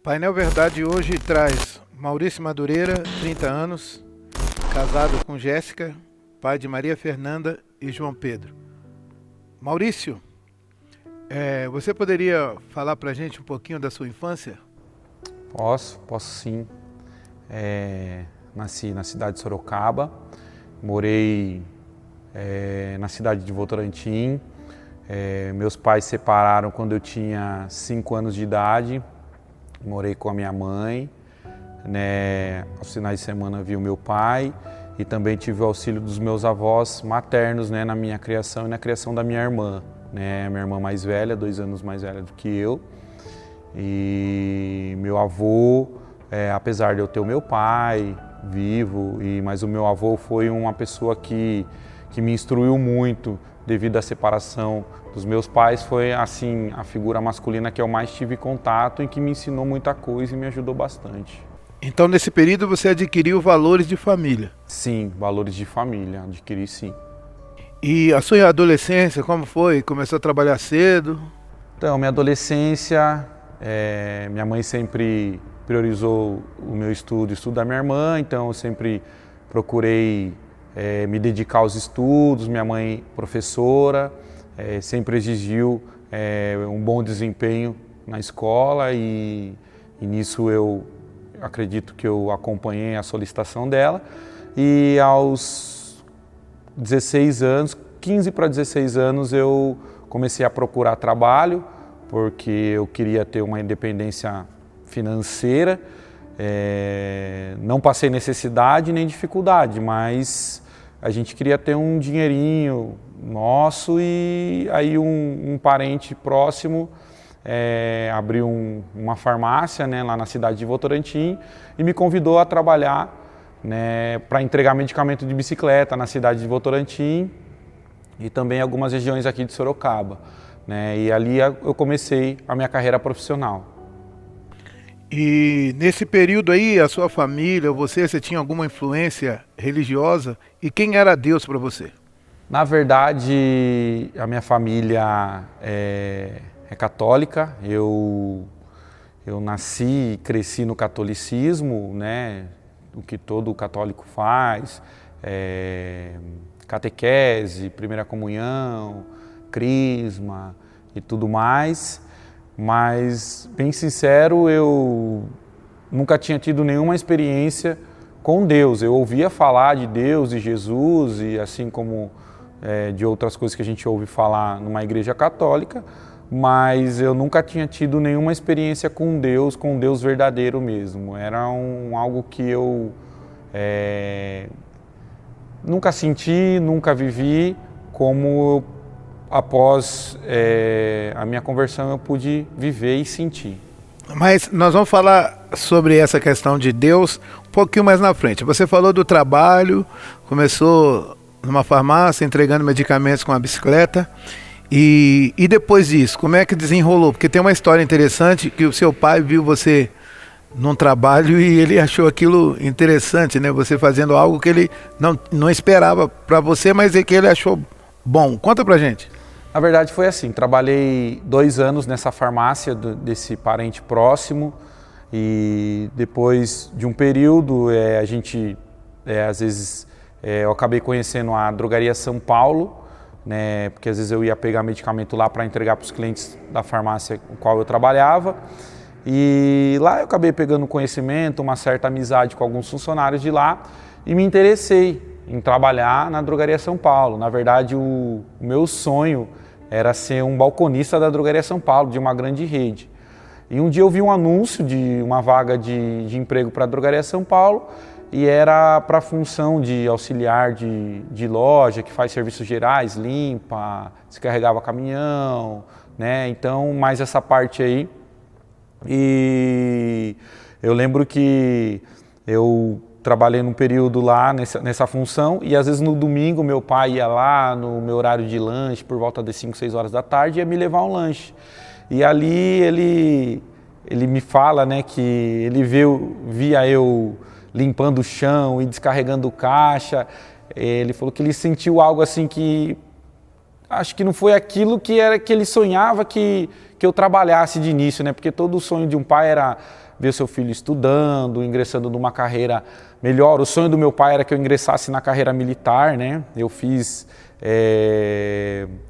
Painel Verdade hoje traz Maurício Madureira, 30 anos, casado com Jéssica, pai de Maria Fernanda e João Pedro. Maurício, você poderia falar pra gente um pouquinho da sua infância? Posso sim. Nasci na cidade de Sorocaba, morei na cidade de Votorantim. Meus pais se separaram quando eu tinha 5 anos de idade, morei com a minha mãe, aos finais de semana vi o meu pai e também tive o auxílio dos meus avós maternos, na minha criação e na criação da minha irmã, minha irmã mais velha, 2 anos mais velha do que eu. E meu avô, apesar de eu ter o meu pai vivo, mas o meu avô foi uma pessoa que me instruiu muito devido à separação dos meus pais. Foi assim a figura masculina que eu mais tive contato e que me ensinou muita coisa e me ajudou bastante. Então nesse período você adquiriu valores de família? Sim, valores de família, adquiri sim. E a sua adolescência, como foi? Começou a trabalhar cedo? Então, minha adolescência, minha mãe sempre priorizou o meu estudo e o estudo da minha irmã, então eu sempre procurei me dedicar aos estudos. Minha mãe, professora, sempre exigiu um bom desempenho na escola e nisso eu acredito que eu acompanhei a solicitação dela. E aos 16 anos, 15 para 16 anos, eu comecei a procurar trabalho, porque eu queria ter uma independência financeira. Não passei necessidade nem dificuldade, mas a gente queria ter um dinheirinho nosso e aí um parente próximo abriu uma farmácia, lá na cidade de Votorantim e me convidou a trabalhar, para entregar medicamento de bicicleta na cidade de Votorantim e também algumas regiões aqui de Sorocaba. E ali eu comecei a minha carreira profissional. E nesse período aí, a sua família, você tinha alguma influência religiosa? E quem era Deus para você? Na verdade, a minha família é católica. Eu nasci e cresci no catolicismo, o que todo católico faz, catequese, primeira comunhão, crisma e tudo mais. Mas, bem sincero, eu nunca tinha tido nenhuma experiência com Deus. Eu ouvia falar de Deus e Jesus, e assim como de outras coisas que a gente ouve falar numa igreja católica, mas eu nunca tinha tido nenhuma experiência com Deus verdadeiro mesmo. Era algo que eu nunca senti, nunca vivi, como após a minha conversão eu pude viver e sentir. Mas nós vamos falar sobre essa questão de Deus um pouquinho mais na frente. Você falou do trabalho, começou numa farmácia entregando medicamentos com a bicicleta. E depois disso, como é que desenrolou? Porque tem uma história interessante que o seu pai viu você num trabalho e ele achou aquilo interessante, Você fazendo algo que ele não esperava para você, mas que ele achou bom. Conta pra gente. Na verdade foi assim, trabalhei 2 anos nessa farmácia desse parente próximo e depois de um período a gente, às vezes, eu acabei conhecendo a Drogaria São Paulo, porque às vezes eu ia pegar medicamento lá para entregar para os clientes da farmácia com a qual eu trabalhava. E lá eu acabei pegando conhecimento, uma certa amizade com alguns funcionários de lá e me interessei em trabalhar na Drogaria São Paulo. Na verdade, o meu sonho era ser um balconista da Drogaria São Paulo, de uma grande rede. E um dia eu vi um anúncio de uma vaga de emprego para a Drogaria São Paulo e era para a função de auxiliar de loja, que faz serviços gerais, limpa, descarregava caminhão, Então, mais essa parte aí. E eu lembro que eu trabalhei num período lá nessa função e às vezes no domingo meu pai ia lá no meu horário de lanche por volta de 5, 6 horas da tarde e ia me levar um lanche. E ali ele me fala, que ele via eu limpando o chão e descarregando caixa. Ele falou que ele sentiu algo assim que acho que não foi aquilo que ele sonhava que eu trabalhasse de início, Porque todo o sonho de um pai era ver seu filho estudando, ingressando numa carreira melhor. O sonho do meu pai era que eu ingressasse na carreira militar, né? Eu fiz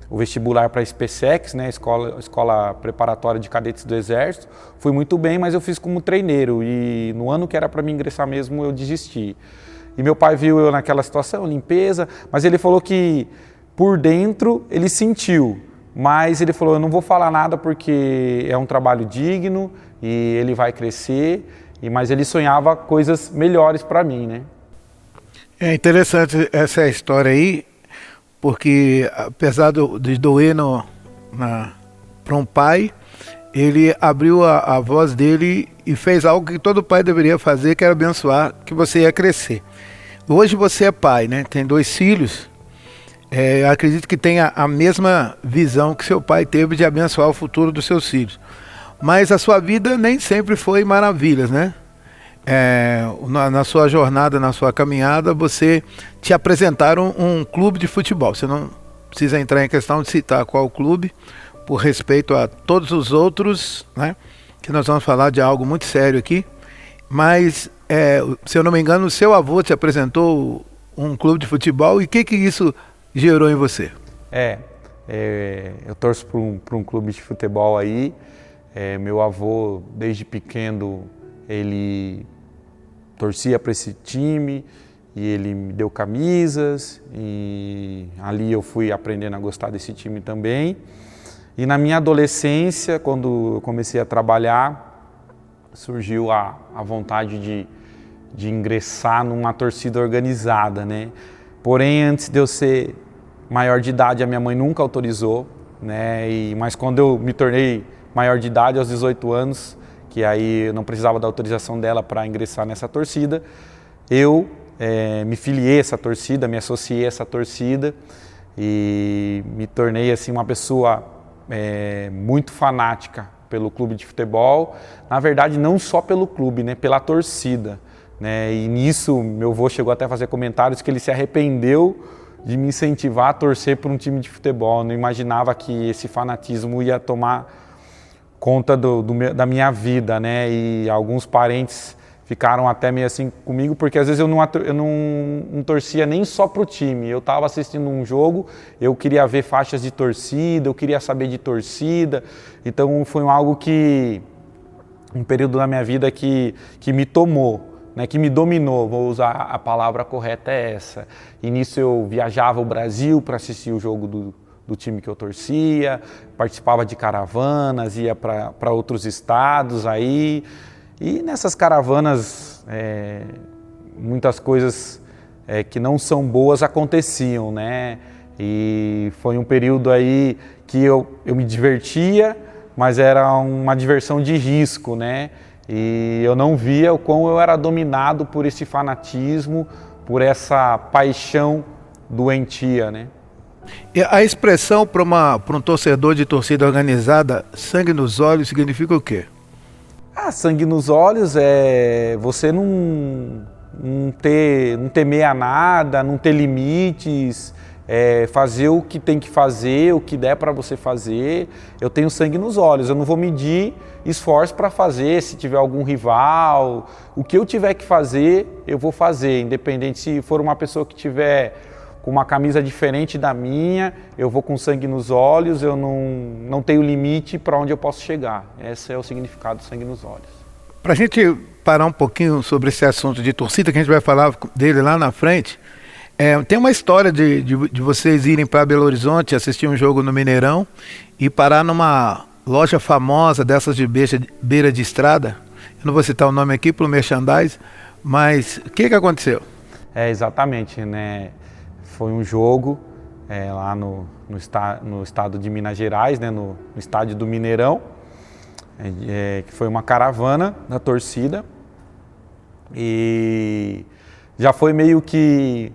o vestibular para a SpaceX, né? Escola Preparatória de Cadetes do Exército. Fui muito bem, mas eu fiz como treineiro e no ano que era para mim ingressar mesmo eu desisti. E meu pai viu eu naquela situação, limpeza, mas ele falou que por dentro ele sentiu, mas ele falou, eu não vou falar nada porque é um trabalho digno e ele vai crescer, mas ele sonhava coisas melhores para mim, né? É interessante essa história aí, porque apesar de doer para um pai, ele abriu a voz dele e fez algo que todo pai deveria fazer, que era abençoar, que você ia crescer. Hoje você é pai, né? Tem 2 filhos. Eu acredito que tenha a mesma visão que seu pai teve de abençoar o futuro dos seus filhos. Mas a sua vida nem sempre foi maravilhas, né? Na sua jornada, na sua caminhada, você te apresentaram um clube de futebol. Você não precisa entrar em questão de citar qual clube, por respeito a todos os outros, né? Que nós vamos falar de algo muito sério aqui. Mas, se eu não me engano, o seu avô te apresentou um clube de futebol e o que isso gerou em você? Eu torço para um clube de futebol aí. Meu avô, desde pequeno, ele torcia para esse time e ele me deu camisas e ali eu fui aprendendo a gostar desse time também. E na minha adolescência, quando eu comecei a trabalhar, surgiu a vontade de ingressar numa torcida organizada, né? Porém, antes de eu ser maior de idade, a minha mãe nunca autorizou, né? Mas quando eu me tornei maior de idade, aos 18 anos, que aí eu não precisava da autorização dela para ingressar nessa torcida, eu me filiei a essa torcida, me associei a essa torcida e me tornei assim uma pessoa muito fanática pelo clube de futebol. Na verdade, não só pelo clube, né? Pela torcida, né? E nisso, meu avô chegou até a fazer comentários que ele se arrependeu de me incentivar a torcer por um time de futebol. Eu não imaginava que esse fanatismo ia tomar conta da minha vida, né? E alguns parentes ficaram até meio assim comigo, porque às vezes eu não torcia nem só pro time. Eu estava assistindo um jogo, eu queria ver faixas de torcida, eu queria saber de torcida. Então foi um período da minha vida que me tomou, né, que me dominou, vou usar a palavra correta, é essa. E nisso eu viajava o Brasil para assistir o jogo do time que eu torcia, participava de caravanas, ia para outros estados aí. E nessas caravanas, muitas coisas que não são boas aconteciam, né? E foi um período aí que eu me divertia, mas era uma diversão de risco, né? E eu não via o quão eu era dominado por esse fanatismo, por essa paixão doentia, né? E a expressão para um torcedor de torcida organizada, sangue nos olhos, significa o quê? Sangue nos olhos é você não temer a nada, não ter limites, fazer o que tem que fazer, o que der para você fazer. Eu tenho sangue nos olhos, eu não vou medir esforço para fazer, se tiver algum rival. O que eu tiver que fazer, eu vou fazer, independente se for uma pessoa que tiver com uma camisa diferente da minha, eu vou com sangue nos olhos, eu não tenho limite para onde eu posso chegar. Esse é o significado do sangue nos olhos. Para a gente parar um pouquinho sobre esse assunto de torcida, que a gente vai falar dele lá na frente, tem uma história de vocês irem para Belo Horizonte, assistir um jogo no Mineirão e parar numa loja famosa dessas de beira de estrada. Eu não vou citar o nome aqui pelo merchandise, mas o que aconteceu? Exatamente, né? Foi um jogo lá no estado de Minas Gerais, né, no estádio do Mineirão, que foi uma caravana da torcida e já foi meio que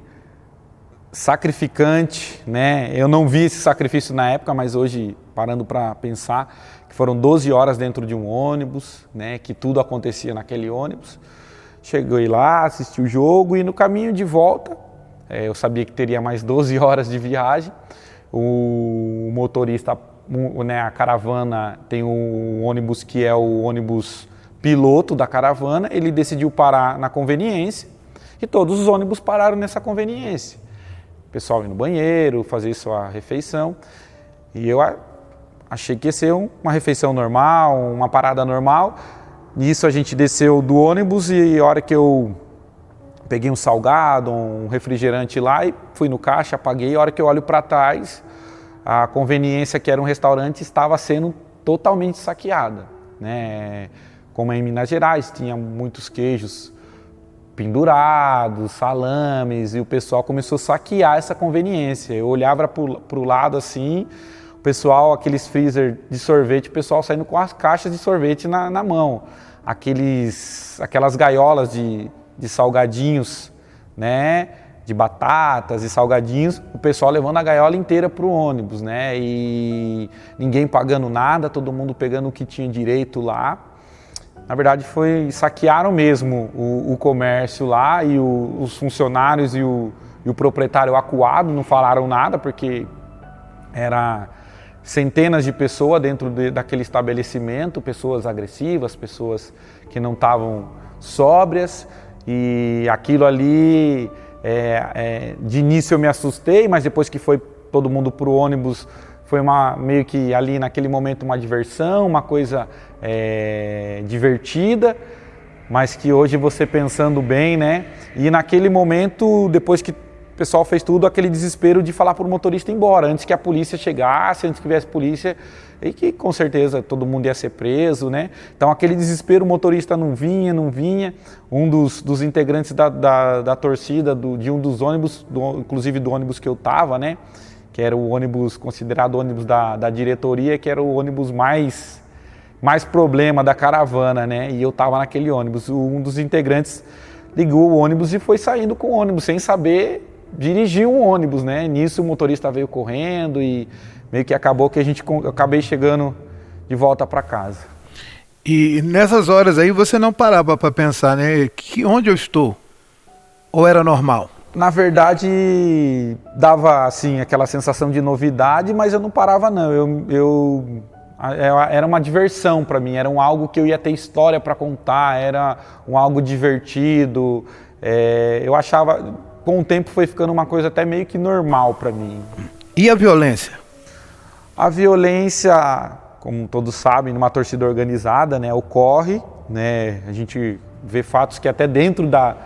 sacrificante, né? Eu não vi esse sacrifício na época, mas hoje, parando para pensar, que foram 12 horas dentro de um ônibus, né, que tudo acontecia naquele ônibus. Cheguei lá, assisti o jogo e no caminho de volta, eu sabia que teria mais 12 horas de viagem. O motorista, né, a caravana tem um ônibus que é o ônibus piloto da caravana, ele decidiu parar na conveniência e todos os ônibus pararam nessa conveniência. O pessoal ia no banheiro, fazer sua refeição e eu achei que ia ser uma refeição normal, uma parada normal. Nisso a gente desceu do ônibus e a hora que eu peguei um salgado, um refrigerante lá e fui no caixa, paguei. A hora que eu olho para trás, a conveniência, que era um restaurante, estava sendo totalmente saqueada, né? Como em Minas Gerais, tinha muitos queijos pendurados, salames, e o pessoal começou a saquear essa conveniência. Eu olhava para o lado assim, o pessoal, aqueles freezer de sorvete, o pessoal saindo com as caixas de sorvete na mão. Aquelas gaiolas de salgadinhos, né? De batatas e salgadinhos, o pessoal levando a gaiola inteira para o ônibus, né? E ninguém pagando nada, todo mundo pegando o que tinha direito lá. Na verdade, saquearam mesmo o comércio lá e os funcionários e o proprietário acuado não falaram nada, porque era centenas de pessoas dentro daquele estabelecimento, pessoas agressivas, pessoas que não estavam sóbrias, e aquilo ali, de início eu me assustei, mas depois que foi todo mundo para o ônibus, foi meio que ali naquele momento uma diversão, uma coisa divertida, mas que hoje você pensando bem, né? E naquele momento, depois que o pessoal fez tudo, aquele desespero de falar para o motorista ir embora, antes que a polícia chegasse, antes que viesse a polícia, e que com certeza todo mundo ia ser preso, né? Então aquele desespero, o motorista não vinha. Um dos integrantes da torcida, de um dos ônibus, inclusive do ônibus que eu estava, né? Que era o ônibus, considerado ônibus da diretoria, que era o ônibus mais problema da caravana, né? E eu estava naquele ônibus. Um dos integrantes ligou o ônibus e foi saindo com o ônibus, sem saber dirigir um ônibus, né? Nisso o motorista veio correndo e meio que acabou que eu acabei chegando de volta para casa. E nessas horas aí você não parava para pensar, né? Onde eu estou? Ou era normal? Na verdade, dava assim aquela sensação de novidade, mas eu não parava não. Era uma diversão para mim, era algo que eu ia ter história para contar, era algo divertido. Eu achava, com o tempo foi ficando uma coisa até meio que normal para mim. E a violência? A violência, como todos sabem, numa torcida organizada, né, ocorre, né? A gente vê fatos que até dentro da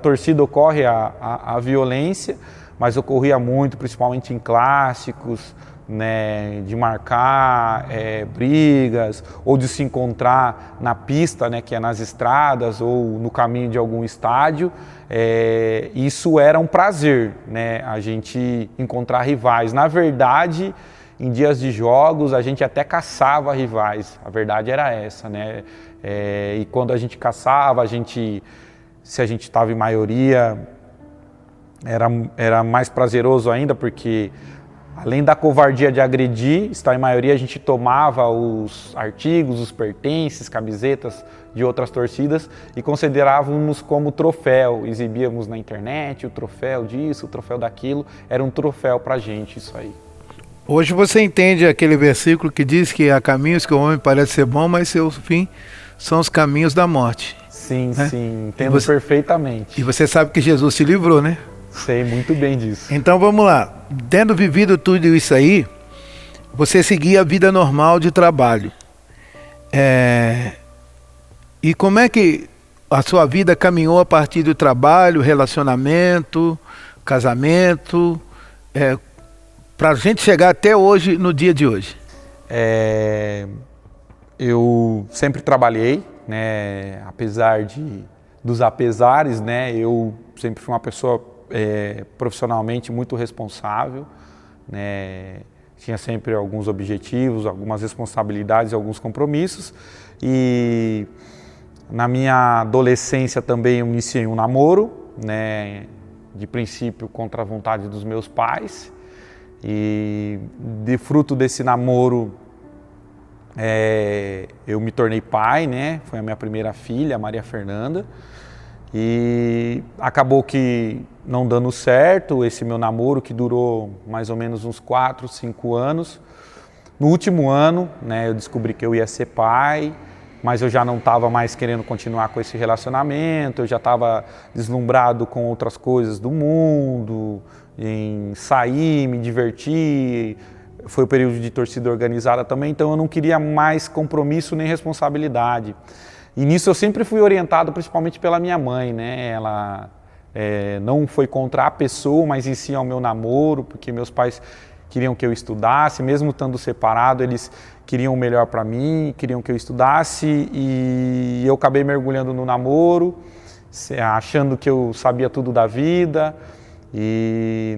torcida ocorre a violência, mas ocorria muito, principalmente em clássicos, né, de marcar brigas, ou de se encontrar na pista, né, que é nas estradas, ou no caminho de algum estádio. Isso era um prazer, né, a gente encontrar rivais. Na verdade, em dias de jogos, a gente até caçava rivais, a verdade era essa, né? E quando a gente caçava, se a gente estava em maioria, era mais prazeroso ainda, porque além da covardia de agredir, estar em maioria, a gente tomava os artigos, os pertences, camisetas de outras torcidas e considerávamos como troféu, exibíamos na internet o troféu disso, o troféu daquilo, era um troféu pra gente isso aí. Hoje você entende aquele versículo que diz que há caminhos que o homem parece ser bom, mas seu fim são os caminhos da morte. Sim, né? Sim, entendo perfeitamente. E você sabe que Jesus te livrou, né? Sei muito bem disso. Então vamos lá, tendo vivido tudo isso aí, você seguia a vida normal de trabalho. E como é que a sua vida caminhou a partir do trabalho, relacionamento, casamento, para a gente chegar até hoje, no dia de hoje? Eu sempre trabalhei, né, apesar dos apesares, né, eu sempre fui uma pessoa profissionalmente muito responsável, né, tinha sempre alguns objetivos, algumas responsabilidades, alguns compromissos, e na minha adolescência também eu iniciei um namoro, né, de princípio contra a vontade dos meus pais, e de fruto desse namoro eu me tornei pai, né? Foi a minha primeira filha, a Maria Fernanda, e acabou que não dando certo esse meu namoro, que durou mais ou menos uns 4, 5 anos. No último ano, né, eu descobri que eu ia ser pai mas eu já não estava mais querendo continuar com esse relacionamento, eu já estava deslumbrado com outras coisas do mundo, em sair, me divertir. Foi o período de torcida organizada também, então eu não queria mais compromisso nem responsabilidade. E nisso eu sempre fui orientado principalmente pela minha mãe, né? Ela não foi contra a pessoa, mas em si ao meu namoro, porque meus pais queriam que eu estudasse, mesmo estando separado, eles queriam o melhor para mim, queriam que eu estudasse, e eu acabei mergulhando no namoro, achando que eu sabia tudo da vida, e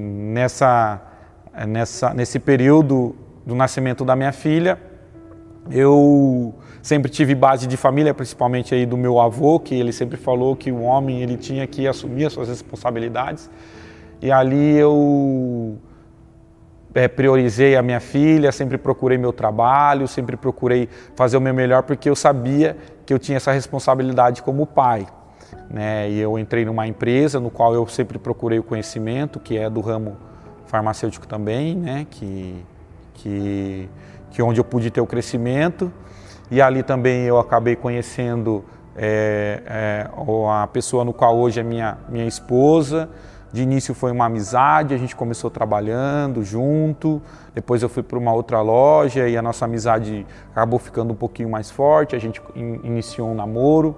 nesse período do nascimento da minha filha, eu sempre tive base de família, principalmente aí do meu avô, que ele sempre falou que o homem ele tinha que assumir as suas responsabilidades. E ali eu priorizei a minha filha, sempre procurei meu trabalho, sempre procurei fazer o meu melhor, porque eu sabia que eu tinha essa responsabilidade como pai, né? E eu entrei numa empresa no qual eu sempre procurei o conhecimento, que é do ramo farmacêutico também, né? Que onde eu pude ter o crescimento. E ali também eu acabei conhecendo a pessoa no qual hoje é minha esposa. De início foi uma amizade, a gente começou trabalhando junto, depois eu fui para uma outra loja e a nossa amizade acabou ficando um pouquinho mais forte, a gente iniciou um namoro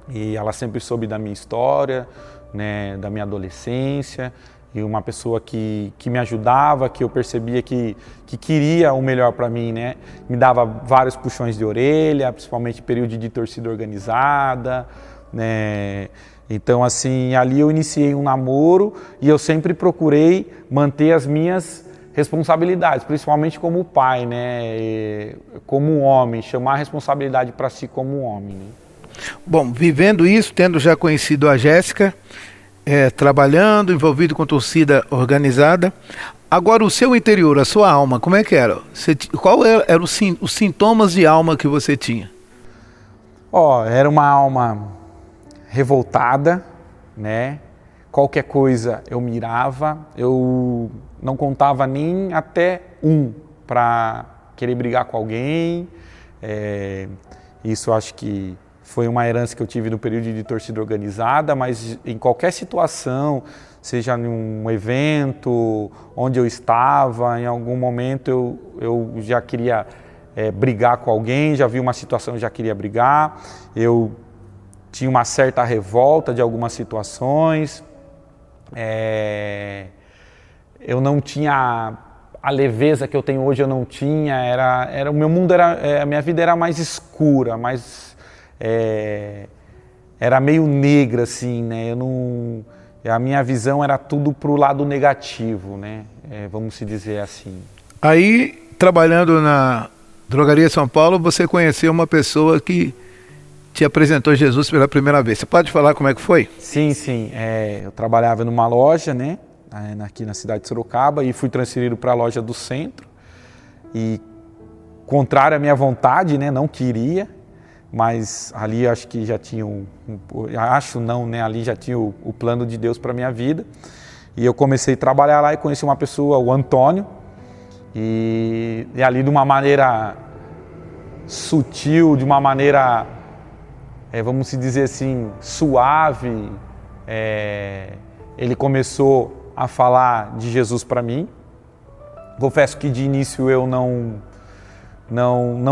e ela sempre soube da minha história, né, da minha adolescência. E uma pessoa que me ajudava, que eu percebia que queria o melhor para mim, né? Me dava vários puxões de orelha, principalmente período de torcida organizada, né? Então, assim, ali eu iniciei um namoro e eu sempre procurei manter as minhas responsabilidades, principalmente como pai, né? Como um homem, chamar a responsabilidade para si como um homem, né? Bom, vivendo isso, tendo já conhecido a Jéssica, trabalhando, envolvido com torcida organizada. Agora, o seu interior, a sua alma, como é que era? Qual eram os sintomas de alma que você tinha? Era uma alma revoltada, né? Qualquer coisa eu mirava, eu não contava nem até para querer brigar com alguém. Isso acho que foi uma herança que eu tive no período de torcida organizada, mas em qualquer situação, seja num evento, onde eu estava, em algum momento eu já queria brigar com alguém, já vi uma situação, já queria brigar, eu tinha uma certa revolta de algumas situações, eu não tinha a leveza que eu tenho hoje, eu não tinha, o meu mundo a minha vida era mais escura, era meio negra, assim, né? A minha visão era tudo pro lado negativo, né? Vamos se dizer assim. Aí, trabalhando na Drogaria São Paulo, você conheceu uma pessoa que te apresentou Jesus pela primeira vez. Você pode falar como é que foi? Sim. Eu trabalhava numa loja, né? Aqui na cidade de Sorocaba, e fui transferido para a loja do centro. E, contrário à minha vontade, né? Não queria. Mas ali acho que já tinha ali já tinha o plano de Deus para minha vida. E eu comecei a trabalhar lá e conheci uma pessoa, o Antônio, e ali de uma maneira sutil, de uma maneira, vamos dizer assim, suave, ele começou a falar de Jesus para mim. Confesso que de início eu não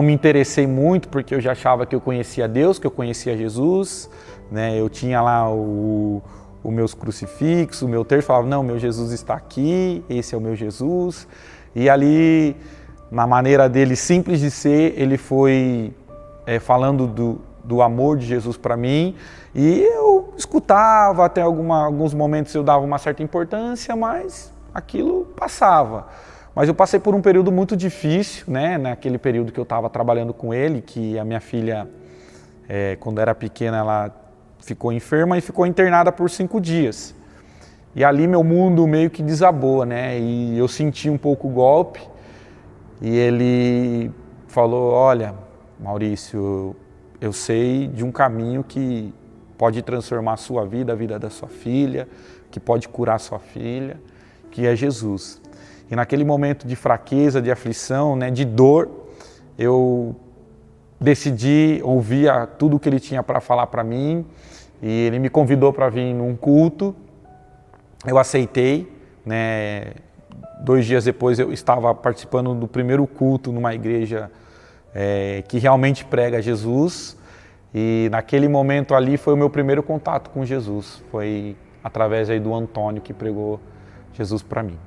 me interessei muito, porque eu já achava que eu conhecia Deus, que eu conhecia Jesus, né? Eu tinha lá os meus crucifixos, o meu terço, falava, não, meu Jesus está aqui, esse é o meu Jesus. E ali, na maneira dele simples de ser, ele foi falando do amor de Jesus para mim, e eu escutava, até alguns momentos eu dava uma certa importância, mas aquilo passava. Mas eu passei por um período muito difícil, né? Naquele período que eu estava trabalhando com ele, que a minha filha, quando era pequena, ela ficou enferma e ficou internada por 5 dias. E ali meu mundo meio que desabou, né? E eu senti um pouco o golpe. E ele falou, olha, Maurício, eu sei de um caminho que pode transformar a sua vida, a vida da sua filha, que pode curar a sua filha, que é Jesus. E naquele momento de fraqueza, de aflição, né, de dor, eu decidi, ouvia tudo que ele tinha para falar para mim, e ele me convidou para vir num culto. Eu aceitei, né? 2 dias depois eu estava participando do primeiro culto numa igreja que realmente prega Jesus, e naquele momento ali foi o meu primeiro contato com Jesus, foi através aí do Antônio que pregou Jesus para mim.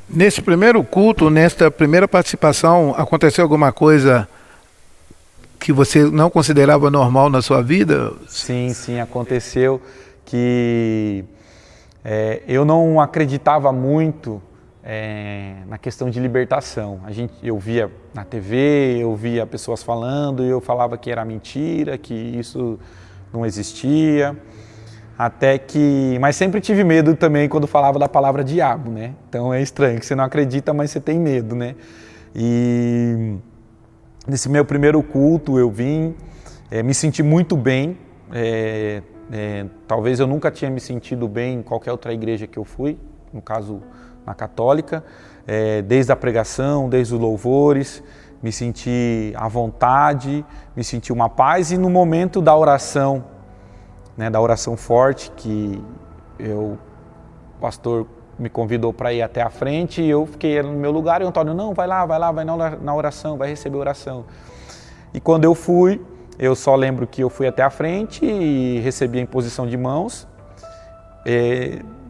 Nesse primeiro culto, nesta primeira participação, aconteceu alguma coisa que você não considerava normal na sua vida? Sim, aconteceu que eu não acreditava muito na questão de libertação. Eu via na TV, eu via pessoas falando, e eu falava que era mentira, que isso não existia. Mas sempre tive medo também quando falava da palavra diabo, né? Então é estranho, que você não acredita, mas você tem medo, né? E nesse meu primeiro culto eu vim, me senti muito bem. Talvez eu nunca tinha me sentido bem em qualquer outra igreja que eu fui, no caso na católica, desde a pregação, desde os louvores, me senti à vontade, me senti uma paz, e no momento da oração, né, da oração forte, que o pastor me convidou para ir até a frente, e eu fiquei no meu lugar, e o Antônio, não, vai na oração, vai receber oração. E quando eu fui, eu só lembro que eu fui até a frente e recebi a imposição de mãos.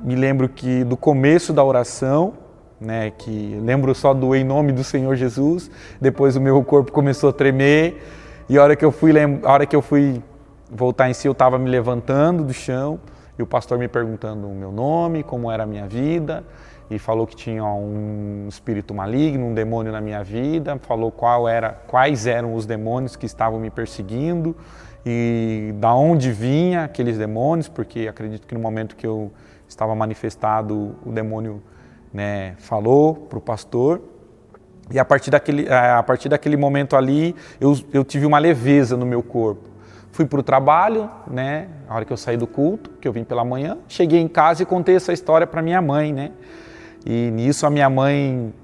Me lembro que do começo da oração, né, que lembro só do em nome do Senhor Jesus, depois o meu corpo começou a tremer, e a hora que eu fui voltar em si, eu estava me levantando do chão, e o pastor me perguntando o meu nome, como era a minha vida, e falou que tinha um espírito maligno, um demônio na minha vida, falou quais eram os demônios que estavam me perseguindo, e da onde vinha aqueles demônios, porque acredito que no momento que eu estava manifestado, o demônio, né, falou para o pastor. E a partir daquele momento ali, eu tive uma leveza no meu corpo. Fui para o trabalho, né, a hora que eu saí do culto, que eu vim pela manhã, cheguei em casa e contei essa história para minha mãe, né? E nisso a minha mãe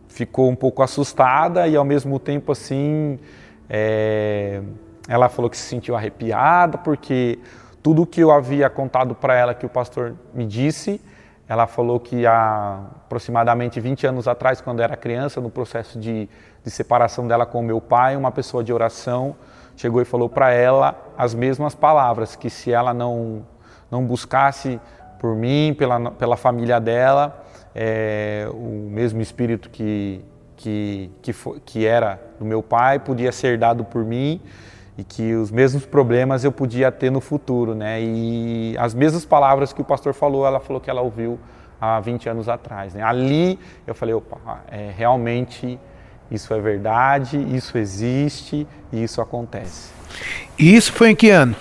ficou um pouco assustada, e ao mesmo tempo assim, ela falou que se sentiu arrepiada, porque tudo que eu havia contado para ela, que o pastor me disse, ela falou que há aproximadamente 20 anos atrás, quando era criança, no processo de separação dela com o meu pai, uma pessoa de oração chegou e falou para ela as mesmas palavras, que se ela não buscasse por mim, pela família dela, o mesmo espírito que era do meu pai podia ser dado por mim, e que os mesmos problemas eu podia ter no futuro, né? E as mesmas palavras que o pastor falou, ela falou que ela ouviu há 20 anos atrás, né? Ali eu falei, opa, realmente isso é verdade, isso existe e isso acontece. E isso foi em que ano?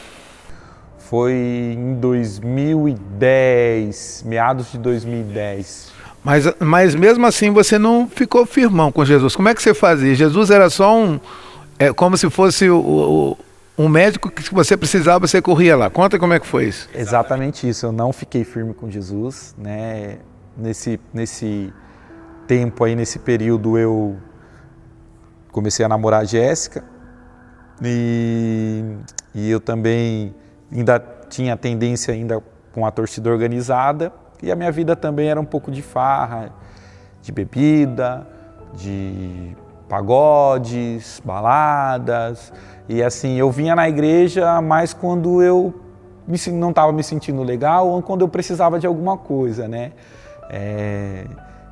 Foi em 2010, meados de 2010. Mas mesmo assim você não ficou firmão com Jesus. Como é que você fazia? Jesus era só como se fosse um médico que você precisava, você corria lá. Conta como é que foi isso. Exatamente isso. Eu não fiquei firme com Jesus, né? Nesse tempo aí, nesse período, eu comecei a namorar a Jéssica, e eu também ainda tinha tendência com a torcida organizada, e a minha vida também era um pouco de farra, de bebida, de pagodes, baladas, e assim, eu vinha na igreja mais quando eu não estava me sentindo legal, ou quando eu precisava de alguma coisa, né?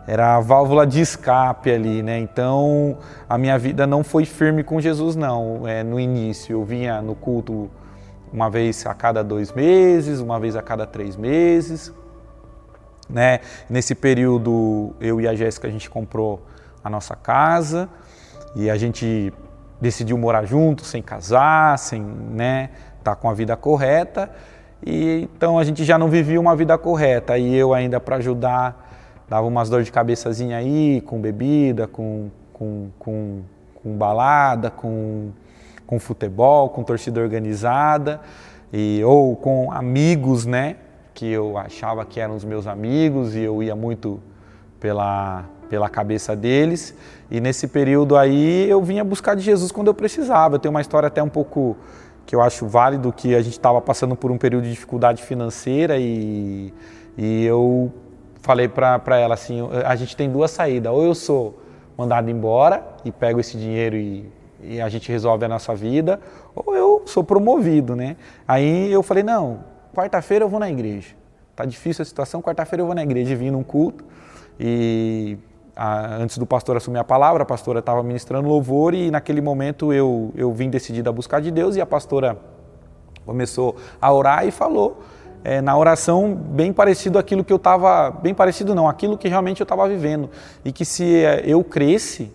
Era a válvula de escape ali, né? Então, a minha vida não foi firme com Jesus, não. No início, eu vinha no culto uma vez a cada 2 meses, uma vez a cada 3 meses, né? Nesse período, eu e a Jéssica, a gente comprou a nossa casa, e a gente decidiu morar junto, sem casar, sem, né, tá com a vida correta. E então a gente já não vivia uma vida correta. E eu ainda, para ajudar, dava umas dor de cabeçazinha aí, com bebida, com balada, com futebol, com torcida organizada, ou com amigos, né, que eu achava que eram os meus amigos, e eu ia muito pela cabeça deles. E nesse período aí eu vinha buscar de Jesus quando eu precisava. Eu tenho uma história até um pouco que eu acho válido, que a gente estava passando por um período de dificuldade financeira e eu falei para ela assim, a gente tem duas saídas, ou eu sou mandado embora e pego esse dinheiro e a gente resolve a nossa vida, ou eu sou promovido, né? Aí eu falei, não, quarta-feira eu vou na igreja. Tá difícil a situação, quarta-feira eu vou na igreja. E vim num culto e antes do pastor assumir a palavra, a pastora estava ministrando louvor e naquele momento eu vim decidido a buscar de Deus e a pastora começou a orar e falou na oração bem parecido àquilo que eu estava, bem parecido não, aquilo que realmente eu estava vivendo e que se eu cresce,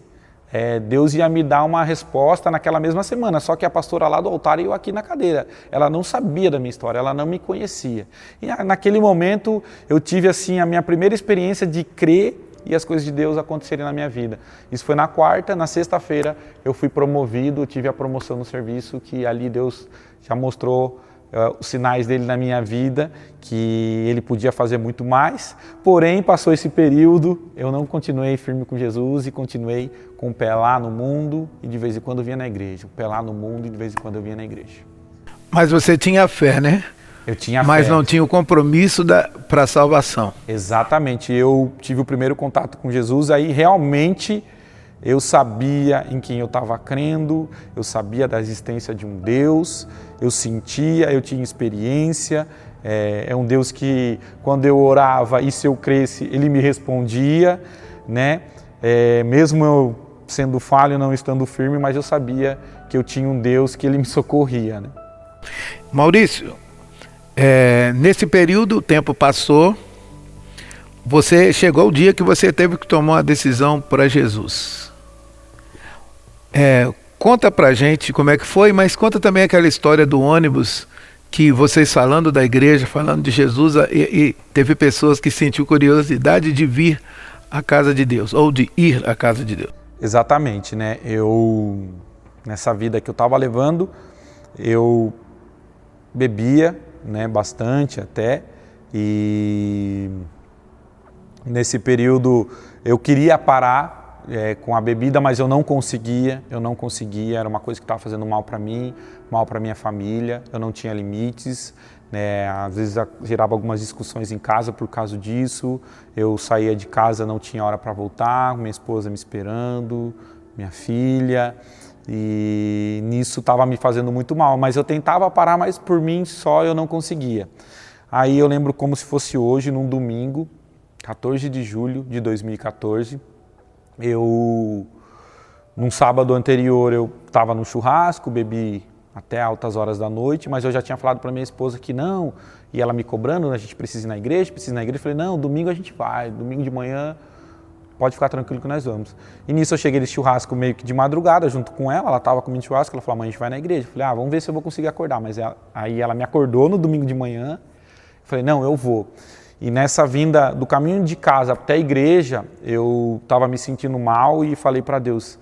Deus ia me dar uma resposta naquela mesma semana, só que a pastora lá do altar e eu aqui na cadeira. Ela não sabia da minha história, ela não me conhecia. E naquele momento eu tive assim a minha primeira experiência de crer e as coisas de Deus acontecerem na minha vida. Isso foi na quarta, na sexta-feira eu fui promovido, tive a promoção no serviço, que ali Deus já mostrou os sinais dele na minha vida, que ele podia fazer muito mais, porém passou esse período, eu não continuei firme com Jesus e continuei com o pé lá no mundo e de vez em quando vinha na igreja, o pé lá no mundo e de vez em quando eu vinha na igreja. Mas você tinha fé, né? Eu tinha fé. Mas não tinha o compromisso para a salvação. Exatamente, eu tive o primeiro contato com Jesus, aí realmente eu sabia em quem eu estava crendo, eu sabia da existência de um Deus, eu sentia, eu tinha experiência, é um Deus que quando eu orava e se eu cresce, Ele me respondia, né? Mesmo eu sendo falho, não estando firme, mas eu sabia que eu tinha um Deus que Ele me socorria, né? Maurício, nesse período o tempo passou, você chegou o dia que você teve que tomar uma decisão para Jesus. Conta pra gente como é que foi, mas conta também aquela história do ônibus, que vocês falando da igreja, falando de Jesus, e teve pessoas que sentiu curiosidade de vir à casa de Deus, ou de ir à casa de Deus. Exatamente, né? Nessa vida que eu estava levando, eu bebia, né, bastante até, e nesse período eu queria parar com a bebida, mas eu não conseguia, era uma coisa que estava fazendo mal para mim, mal para minha família, eu não tinha limites, né? Às vezes gerava algumas discussões em casa por causa disso, eu saía de casa, não tinha hora para voltar, minha esposa me esperando, minha filha, e nisso estava me fazendo muito mal, mas eu tentava parar, mas por mim só eu não conseguia. Aí eu lembro como se fosse hoje, num domingo, 14 de julho de 2014, num sábado anterior eu estava no churrasco, bebi até altas horas da noite, mas eu já tinha falado para minha esposa que não, e ela me cobrando, a gente precisa ir na igreja, eu falei, não, domingo a gente vai, domingo de manhã pode ficar tranquilo que nós vamos. E nisso eu cheguei nesse churrasco meio que de madrugada junto com ela estava comendo churrasco, ela falou, mãe, a gente vai na igreja. Eu falei, vamos ver se eu vou conseguir acordar, mas aí ela me acordou no domingo de manhã, eu falei, não, eu vou. E nessa vinda do caminho de casa até a igreja, eu estava me sentindo mal e falei para Deus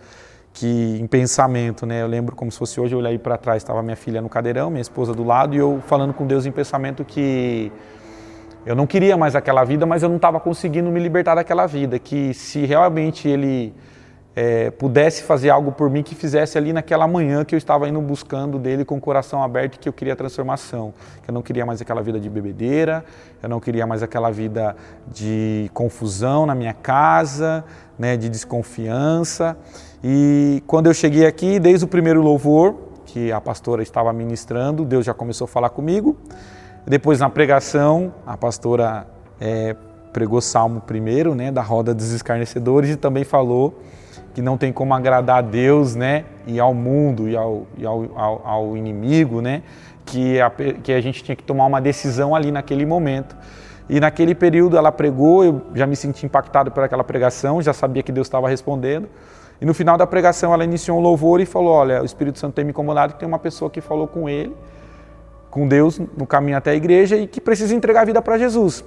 que em pensamento, né? Eu lembro como se fosse hoje, eu olhei para trás, estava minha filha no cadeirão, minha esposa do lado e eu falando com Deus em pensamento que eu não queria mais aquela vida, mas eu não estava conseguindo me libertar daquela vida, que se realmente Ele pudesse fazer algo por mim, que fizesse ali naquela manhã que eu estava indo buscando dele com o coração aberto, que eu queria transformação, que eu não queria mais aquela vida de bebedeira, eu não queria mais aquela vida de confusão na minha casa, né, de desconfiança. E quando eu cheguei aqui, desde o primeiro louvor que a pastora estava ministrando, Deus já começou a falar comigo. Depois na pregação, a pastora pregou Salmo 1, né, da roda dos escarnecedores, e também falou que não tem como agradar a Deus, né, e ao mundo e ao inimigo, né, que a gente tinha que tomar uma decisão ali naquele momento. E naquele período ela pregou, eu já me senti impactado por aquela pregação, já sabia que Deus estava respondendo. E no final da pregação ela iniciou um louvor e falou, olha, o Espírito Santo tem me incomodado que tem uma pessoa que falou com ele, com Deus, no caminho até a igreja e que precisa entregar a vida para Jesus.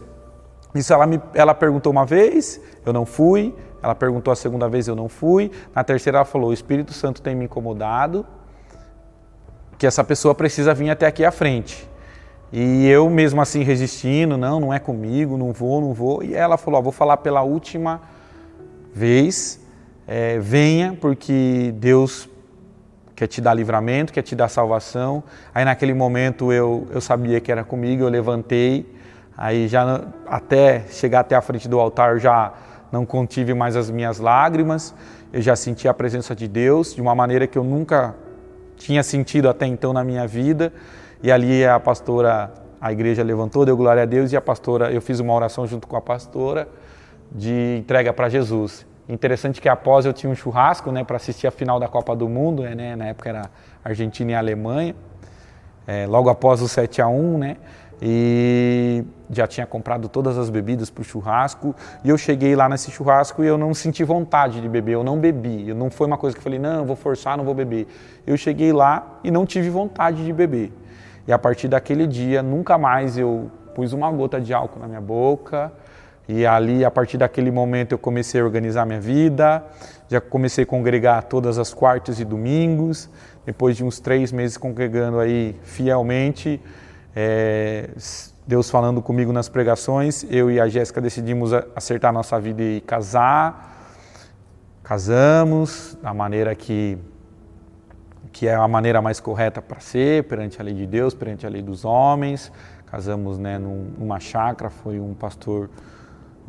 Isso ela perguntou uma vez, eu não fui. Ela perguntou a segunda vez, eu não fui. Na terceira ela falou, o Espírito Santo tem me incomodado, que essa pessoa precisa vir até aqui à frente. E eu mesmo assim resistindo, não é comigo, não vou. E ela falou, vou falar pela última vez, venha, porque Deus quer te dar livramento, quer te dar salvação. Aí naquele momento eu sabia que era comigo, eu levantei, aí já até chegar até a frente do altar eu já não contive mais as minhas lágrimas, eu já senti a presença de Deus de uma maneira que eu nunca tinha sentido até então na minha vida. E ali a igreja levantou, deu glória a Deus, e eu fiz uma oração junto com a pastora de entrega para Jesus. Interessante que após eu tinha um churrasco, né, para assistir a final da Copa do Mundo, né, na época era Argentina e Alemanha, logo após o 7-1, né, e já tinha comprado todas as bebidas para o churrasco, e eu cheguei lá nesse churrasco e eu não senti vontade de beber, eu não bebi, não foi uma coisa que eu falei, não, eu vou forçar, não vou beber. Eu cheguei lá e não tive vontade de beber. E a partir daquele dia, nunca mais eu pus uma gota de álcool na minha boca. E ali, a partir daquele momento, eu comecei a organizar minha vida, já comecei a congregar todas as quartas e domingos. Depois de uns 3 meses congregando aí fielmente, Deus falando comigo nas pregações, eu e a Jéssica decidimos acertar nossa vida e casar. Casamos da maneira que é a maneira mais correta para ser, perante a lei de Deus, perante a lei dos homens. Casamos, né, numa chácara, foi uma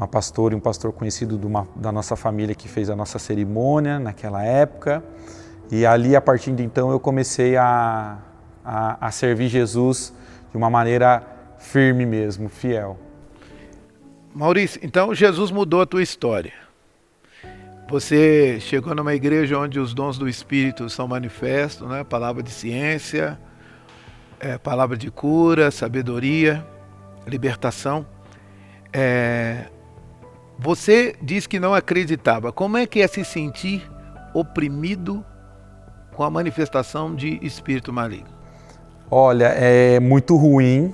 pastora e um pastor conhecido da nossa família que fez a nossa cerimônia naquela época. E ali, a partir de então, eu comecei a servir Jesus de uma maneira firme mesmo, fiel. Maurício, então Jesus mudou a tua história. Você chegou numa igreja onde os dons do Espírito são manifestos, né? Palavra de ciência, palavra de cura, sabedoria, libertação. Você disse que não acreditava. Como é que é se sentir oprimido com a manifestação de espírito maligno? Olha, é muito ruim.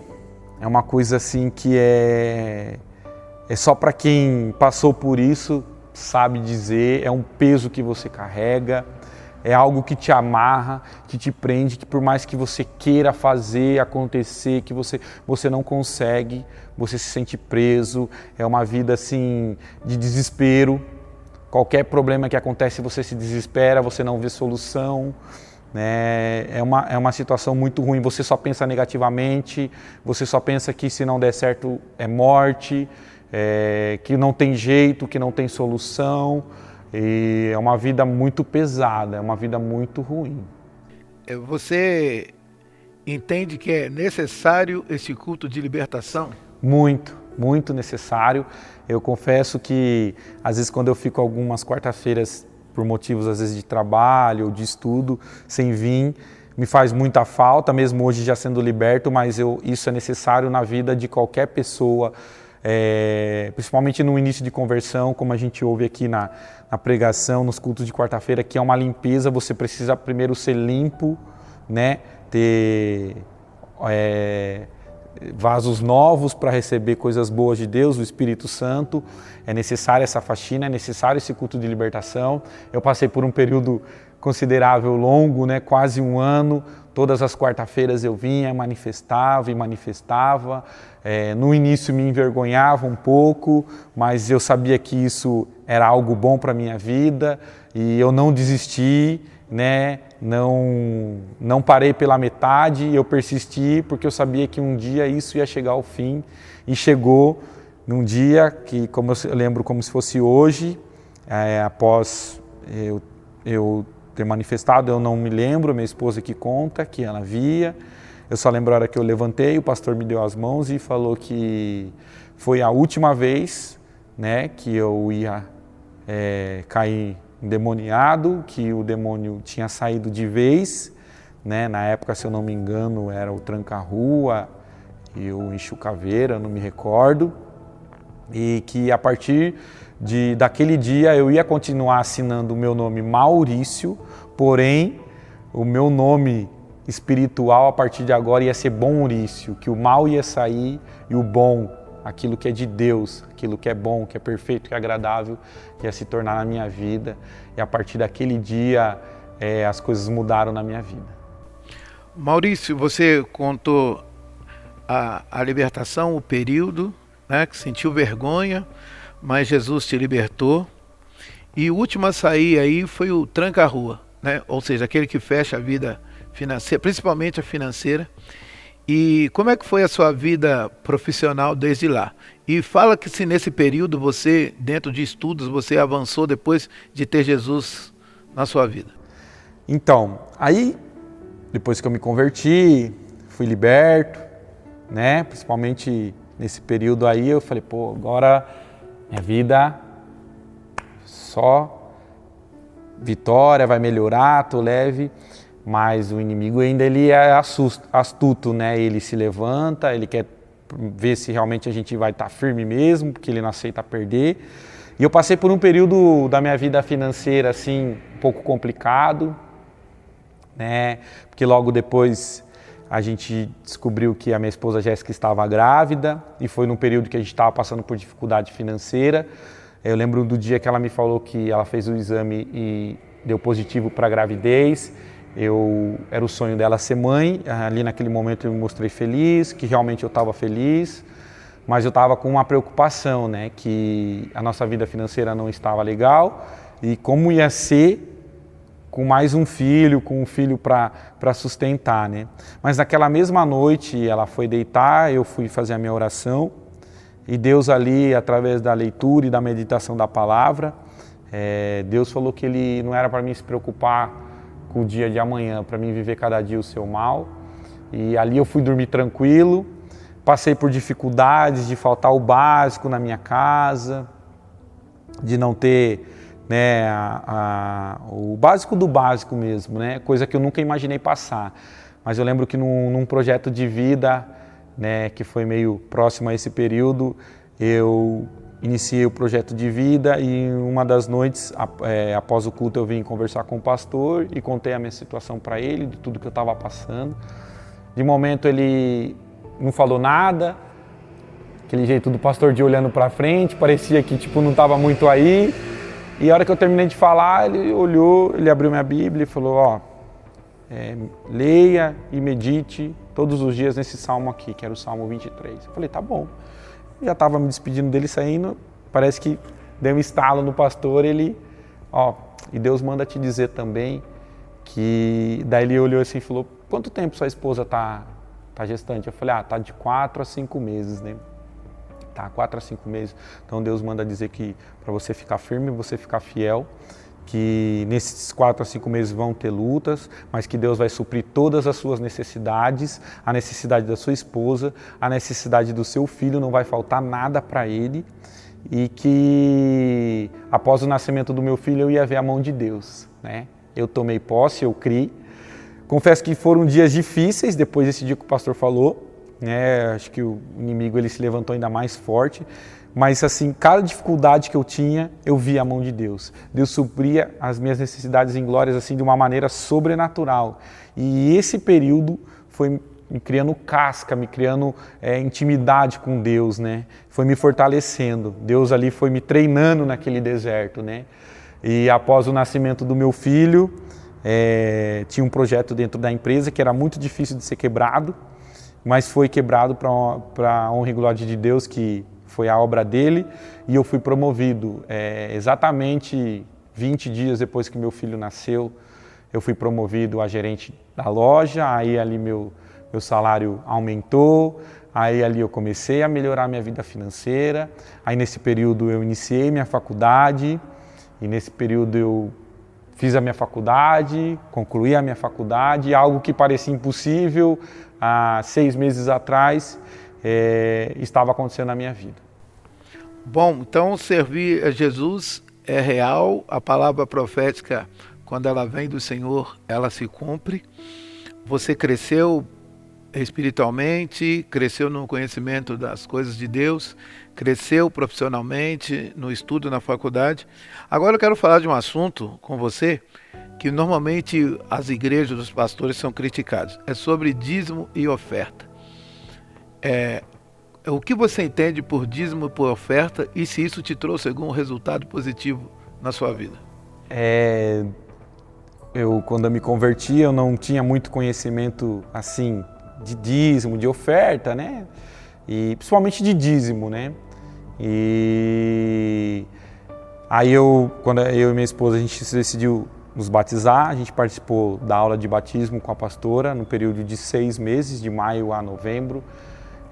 É uma coisa assim que é só para quem passou por isso sabe dizer. É um peso que você carrega. É algo que te amarra, que te prende, que por mais que você queira fazer acontecer, que você não consegue, você se sente preso. É uma vida assim de desespero. Qualquer problema que acontece, você se desespera, você não vê solução. É uma situação muito ruim. Você só pensa negativamente, você só pensa que se não der certo é morte, que não tem jeito, que não tem solução. E é uma vida muito pesada, é uma vida muito ruim. Você entende que é necessário esse culto de libertação? Muito, muito necessário. Eu confesso que, às vezes, quando eu fico algumas quarta-feiras, por motivos, às vezes, de trabalho ou de estudo, sem vir, me faz muita falta, mesmo hoje já sendo liberto, mas isso é necessário na vida de qualquer pessoa, principalmente no início de conversão, como a gente ouve aqui na pregação, nos cultos de quarta-feira, que é uma limpeza. Você precisa primeiro ser limpo, né? Ter vasos novos para receber coisas boas de Deus, o Espírito Santo. É necessária essa faxina, é necessário esse culto de libertação. Eu passei por um período considerável, longo, né? Quase 1 ano. Todas as quarta-feiras eu vinha, manifestava e manifestava. No início me envergonhava um pouco, mas eu sabia que isso era algo bom para a minha vida e eu não desisti, né? Não parei pela metade, eu persisti porque eu sabia que um dia isso ia chegar ao fim, e chegou num dia que, como eu lembro como se fosse hoje, após eu ter manifestado, eu não me lembro, minha esposa que conta, que ela via. Eu só lembro a hora que eu levantei, o pastor me deu as mãos e falou que foi a última vez, né, que eu ia cair endemoniado, que o demônio tinha saído de vez, né? Na época, se eu não me engano, era o tranca-rua e o enxucaveira, não me recordo, e que a partir daquele dia eu ia continuar assinando o meu nome Maurício, porém o meu nome espiritual a partir de agora ia ser Bonrício, que o mal ia sair e o bom, aquilo que é de Deus, aquilo que é bom, que é perfeito, que é agradável, ia se tornar na minha vida. E a partir daquele dia as coisas mudaram na minha vida. Maurício, você contou a libertação, o período, né, que sentiu vergonha, mas Jesus te libertou. E o último a sair aí foi o tranca-rua, né? Ou seja, aquele que fecha a vida financeira, principalmente a financeira. E como é que foi a sua vida profissional desde lá? E fala que se nesse período você, dentro de estudos, você avançou depois de ter Jesus na sua vida. Então, aí, depois que eu me converti, fui liberto, né? Principalmente nesse período aí, eu falei, pô, agora minha vida só vitória, vai melhorar, tô leve. Mas o inimigo ainda ele é astuto, né? Ele se levanta, ele quer ver se realmente a gente vai estar firme mesmo, porque ele não aceita perder. E eu passei por um período da minha vida financeira assim, um pouco complicado, né? Porque logo depois a gente descobriu que a minha esposa Jéssica estava grávida e foi num período que a gente estava passando por dificuldade financeira. Eu lembro do dia que ela me falou que ela fez o exame e deu positivo para a gravidez. Era o sonho dela ser mãe, ali naquele momento eu me mostrei feliz, que realmente eu estava feliz, mas eu estava com uma preocupação, né, que a nossa vida financeira não estava legal e como ia ser com mais um filho, com um filho para sustentar, né. Mas naquela mesma noite ela foi deitar, eu fui fazer a minha oração e Deus ali, através da leitura e da meditação da palavra, Deus falou que Ele não era para mim se preocupar com o dia de amanhã, para mim viver cada dia o seu mal. E ali eu fui dormir tranquilo, passei por dificuldades de faltar o básico na minha casa, de não ter, né, o básico do básico mesmo, né, coisa que eu nunca imaginei passar. Mas eu lembro que num projeto de vida, né, que foi meio próximo a esse período, eu iniciei o projeto de vida e uma das noites, após o culto, eu vim conversar com o pastor e contei a minha situação para ele, de tudo que eu estava passando. De momento ele não falou nada, aquele jeito do pastor de olhando para frente, parecia que tipo, não estava muito aí. E a hora que eu terminei de falar, ele olhou, ele abriu minha Bíblia e falou, leia e medite todos os dias nesse salmo aqui, que era o Salmo 23. Eu falei, tá bom. Já estava me despedindo dele saindo, parece que deu um estalo no pastor, ele, e Deus manda te dizer também que, daí ele olhou assim e falou, quanto tempo sua esposa tá gestante? Eu falei, tá de 4 a 5 meses, né? Tá, 4 a 5 meses. Então Deus manda dizer que para você ficar firme, você ficar fiel, que nesses 4 a 5 meses vão ter lutas, mas que Deus vai suprir todas as suas necessidades, a necessidade da sua esposa, a necessidade do seu filho, não vai faltar nada para ele, e que após o nascimento do meu filho eu ia ver a mão de Deus, né? Eu tomei posse, eu criei. Confesso que foram dias difíceis depois desse dia que o pastor falou, né? Acho que o inimigo ele se levantou ainda mais forte. Mas assim, cada dificuldade que eu tinha, eu via a mão de Deus. Deus supria as minhas necessidades em glórias assim de uma maneira sobrenatural. E esse período foi me criando casca, me criando intimidade com Deus, né? Foi me fortalecendo. Deus ali foi me treinando naquele deserto, né? E após o nascimento do meu filho, tinha um projeto dentro da empresa que era muito difícil de ser quebrado, mas foi quebrado para a honra e glória de Deus, que foi a obra dele, e eu fui promovido exatamente 20 dias depois que meu filho nasceu. Eu fui promovido a gerente da loja, aí ali meu salário aumentou, aí ali eu comecei a melhorar minha vida financeira, aí nesse período eu iniciei minha faculdade, e nesse período eu fiz a minha faculdade, concluí a minha faculdade, algo que parecia impossível há 6 meses atrás, estava acontecendo na minha vida. Bom, então servir a Jesus é real, a palavra profética, quando ela vem do Senhor, ela se cumpre. Você cresceu espiritualmente, cresceu no conhecimento das coisas de Deus, cresceu profissionalmente, no estudo na faculdade. Agora eu quero falar de um assunto com você, que normalmente as igrejas dos pastores são criticados. É sobre dízimo e oferta. O que você entende por dízimo e por oferta e se isso te trouxe algum resultado positivo na sua vida? Quando eu me converti, eu não tinha muito conhecimento assim de dízimo, de oferta, né? E principalmente de dízimo, né? E Aí quando eu e minha esposa, a gente se decidiu nos batizar, a gente participou da aula de batismo com a pastora no período de 6 meses, de maio a novembro,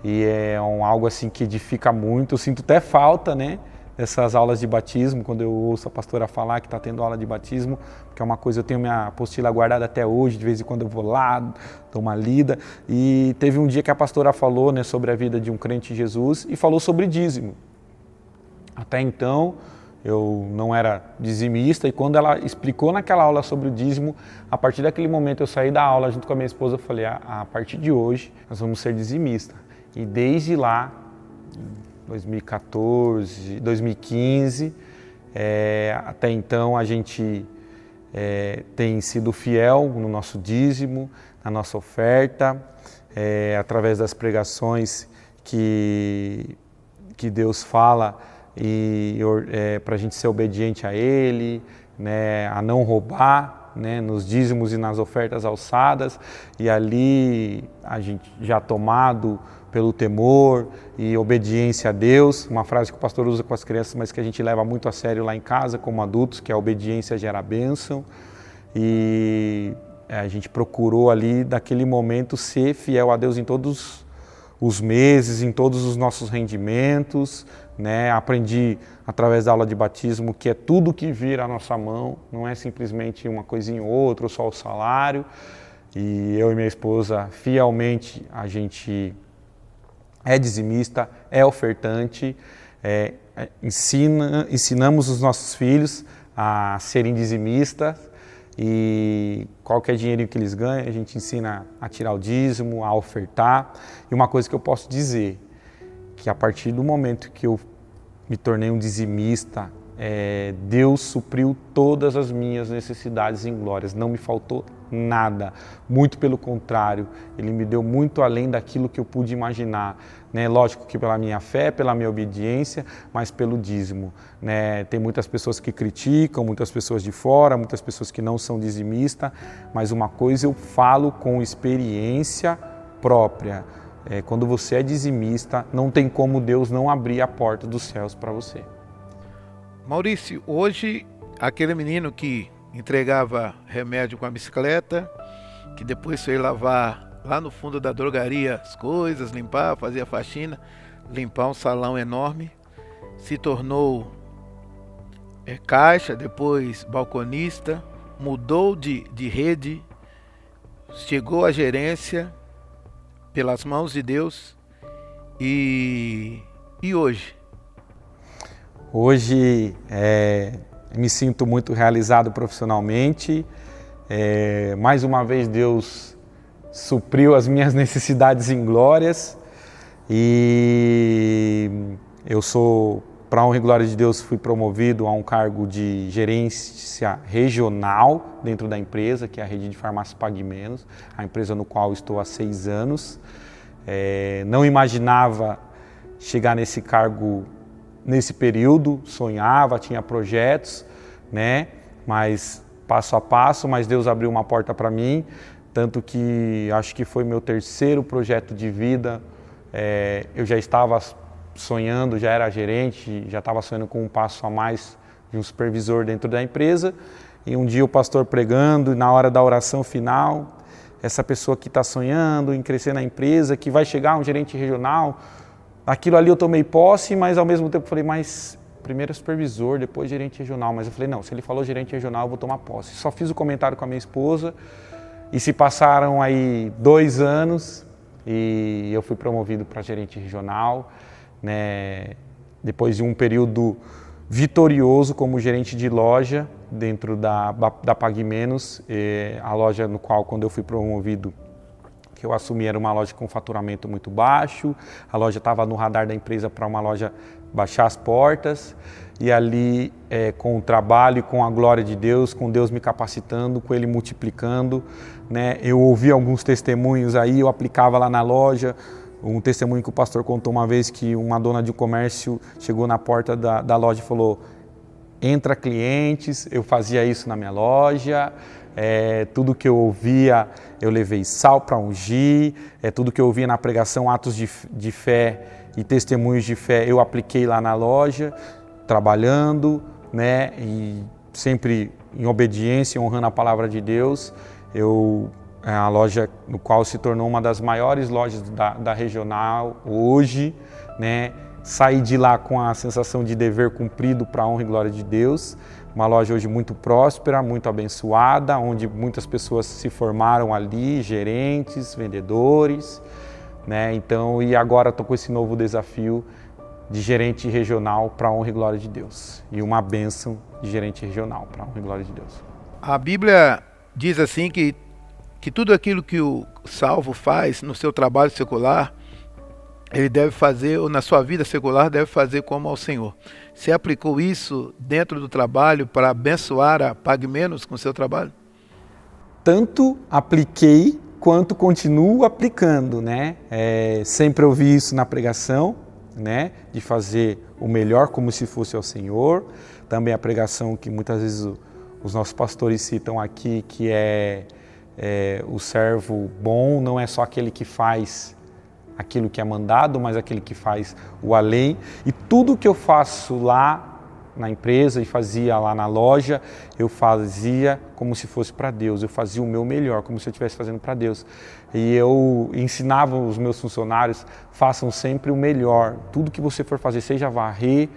e é algo assim que edifica muito. Eu sinto até falta, né, dessas aulas de batismo, quando eu ouço a pastora falar que está tendo aula de batismo, porque é uma coisa, eu tenho minha apostila guardada até hoje, de vez em quando eu vou lá, dou uma lida, e teve um dia que a pastora falou, né, sobre a vida de um crente em Jesus e falou sobre dízimo. Até então, eu não era dizimista, e quando ela explicou naquela aula sobre o dízimo, a partir daquele momento eu saí da aula junto com a minha esposa, eu falei, a partir de hoje nós vamos ser dizimistas. E desde lá, 2014, 2015, até então a gente tem sido fiel no nosso dízimo, na nossa oferta, através das pregações que Deus fala, e para a gente ser obediente a Ele, né, a não roubar, né, nos dízimos e nas ofertas alçadas, e ali a gente já tomado pelo temor e obediência a Deus, uma frase que o pastor usa com as crianças, mas que a gente leva muito a sério lá em casa como adultos, que é a obediência gera bênção, e a gente procurou ali, daquele momento, ser fiel a Deus em todos os meses, em todos os nossos rendimentos, né? Aprendi através da aula de batismo que é tudo que vira a nossa mão, não é simplesmente uma coisinha ou outra, ou só o salário. E eu e minha esposa, fielmente, a gente é dizimista, é ofertante, ensinamos os nossos filhos a serem dizimistas, e qualquer dinheirinho que eles ganham, a gente ensina a tirar o dízimo, a ofertar. E uma coisa que eu posso dizer, que a partir do momento que eu me tornei um dizimista, Deus supriu todas as minhas necessidades em glórias, não me faltou nada, muito pelo contrário, Ele me deu muito além daquilo que eu pude imaginar, né? Lógico que pela minha fé, pela minha obediência, mas pelo dízimo, né? Tem muitas pessoas que criticam, muitas pessoas de fora, muitas pessoas que não são dizimistas, mas uma coisa eu falo com experiência própria, quando você é dizimista, não tem como Deus não abrir a porta dos céus para você. Maurício, hoje aquele menino que entregava remédio com a bicicleta, que depois foi lavar lá no fundo da drogaria as coisas, limpar, fazia faxina, limpar um salão enorme, se tornou caixa, depois balconista, mudou de rede, chegou à gerência pelas mãos de Deus. E hoje? Hoje me sinto muito realizado profissionalmente. Mais uma vez Deus supriu as minhas necessidades em glórias, e eu sou, para a honra e glória de Deus, fui promovido a um cargo de gerência regional dentro da empresa, que é a rede de farmácias Pague Menos, a empresa no qual estou há 6 anos. Não imaginava chegar nesse cargo nesse período, sonhava, tinha projetos, né? Mas passo a passo, mas Deus abriu uma porta para mim, tanto que acho que foi meu 3º projeto de vida. Eu já estava sonhando, já era gerente, já estava sonhando com um passo a mais de um supervisor dentro da empresa, e um dia o pastor pregando, e na hora da oração final, essa pessoa que está sonhando em crescer na empresa, que vai chegar um gerente regional, aquilo ali eu tomei posse, mas ao mesmo tempo falei, mas primeiro supervisor, depois gerente regional. Mas eu falei, não, se ele falou gerente regional, eu vou tomar posse. Só fiz o comentário com a minha esposa, e se passaram aí 2 anos, e eu fui promovido para gerente regional, né? Depois de um período vitorioso como gerente de loja dentro da Pague Menos, a loja no qual, quando eu fui promovido, que eu assumi, era uma loja com faturamento muito baixo, a loja estava no radar da empresa para uma loja baixar as portas, e ali com o trabalho, com a glória de Deus, com Deus me capacitando, com Ele multiplicando, né? Eu ouvi alguns testemunhos aí, eu aplicava lá na loja, um testemunho que o pastor contou uma vez, que uma dona de um comércio chegou na porta da loja e falou, entra clientes, eu fazia isso na minha loja, tudo que eu ouvia, eu levei sal para ungir, tudo que eu ouvia na pregação, atos de fé e testemunhos de fé, eu apliquei lá na loja, trabalhando, né? E sempre em obediência, honrando a palavra de Deus. A loja no qual se tornou uma das maiores lojas da regional hoje, né? Saí de lá com a sensação de dever cumprido para a honra e glória de Deus. Uma loja hoje muito próspera, muito abençoada, onde muitas pessoas se formaram ali, gerentes, vendedores, né? Então, e agora estou com esse novo desafio de gerente regional para a honra e glória de Deus. E uma bênção de gerente regional para a honra e glória de Deus. A Bíblia diz assim que tudo aquilo que o salvo faz no seu trabalho secular, ele deve fazer, ou na sua vida secular, deve fazer como ao Senhor. Você aplicou isso dentro do trabalho para abençoar a Pague Menos com o seu trabalho? Tanto apliquei quanto continuo aplicando, né? Sempre ouvi isso na pregação, né? De fazer o melhor como se fosse ao Senhor. Também a pregação que muitas vezes os nossos pastores citam aqui, que o servo bom não é só aquele que faz aquilo que é mandado, mas aquele que faz o além. E tudo que eu faço lá na empresa e fazia lá na loja, eu fazia como se fosse para Deus. Eu fazia o meu melhor, como se eu estivesse fazendo para Deus. E eu ensinava os meus funcionários, façam sempre o melhor. Tudo que você for fazer, seja varrer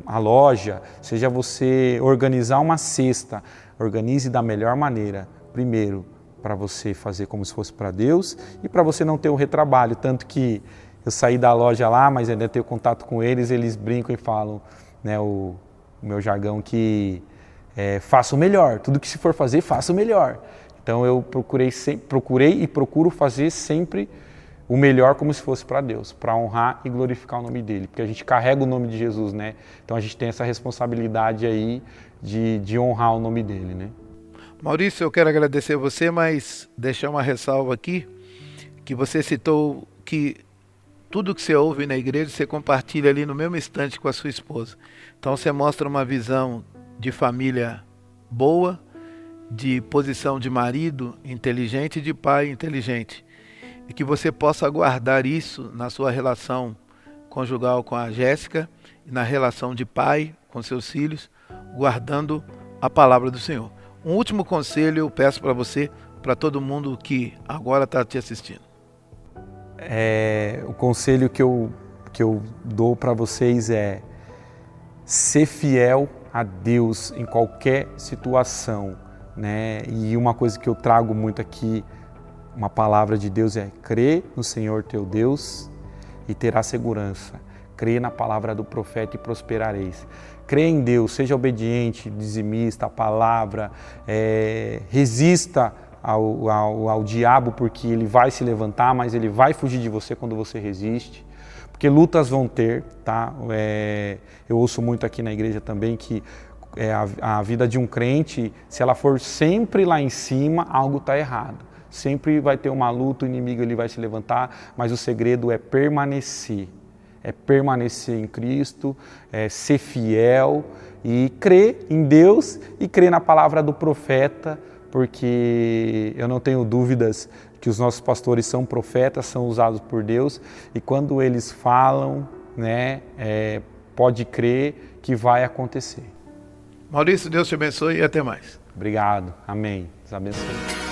a loja, seja você organizar uma cesta, organize da melhor maneira. Primeiro, para você fazer como se fosse para Deus e para você não ter o retrabalho. Tanto que eu saí da loja lá, mas ainda tenho contato com eles brincam e falam, né, o meu jargão, que faça o melhor. Tudo que se for fazer, faça o melhor. Então eu procurei e procuro fazer sempre o melhor como se fosse para Deus, para honrar e glorificar o nome dele. Porque a gente carrega o nome de Jesus, né? Então a gente tem essa responsabilidade aí de honrar o nome dele, né? Maurício, eu quero agradecer você, mas deixar uma ressalva aqui, que você citou que tudo que você ouve na igreja, você compartilha ali no mesmo instante com a sua esposa. Então você mostra uma visão de família boa, de posição de marido inteligente e de pai inteligente. E que você possa guardar isso na sua relação conjugal com a Jéssica e na relação de pai com seus filhos, guardando a palavra do Senhor. Um último conselho eu peço para você, para todo mundo que agora está te assistindo. O conselho que eu dou para vocês é ser fiel a Deus em qualquer situação, né? E uma coisa que eu trago muito aqui, uma palavra de Deus, é crer no Senhor teu Deus e terá segurança. Crê na palavra do profeta e prosperareis. Crê em Deus, seja obediente, dizimista, a palavra, resista ao diabo, porque ele vai se levantar, mas ele vai fugir de você quando você resiste. Porque lutas vão ter, tá? Eu ouço muito aqui na igreja também que a vida de um crente, se ela for sempre lá em cima, algo está errado. Sempre vai ter uma luta, o inimigo ele vai se levantar, mas o segredo é permanecer. É permanecer em Cristo, ser fiel e crer em Deus e crer na palavra do profeta, porque eu não tenho dúvidas que os nossos pastores são profetas, são usados por Deus e quando eles falam, né, pode crer que vai acontecer. Maurício, Deus te abençoe e até mais. Obrigado. Amém. Deus abençoe.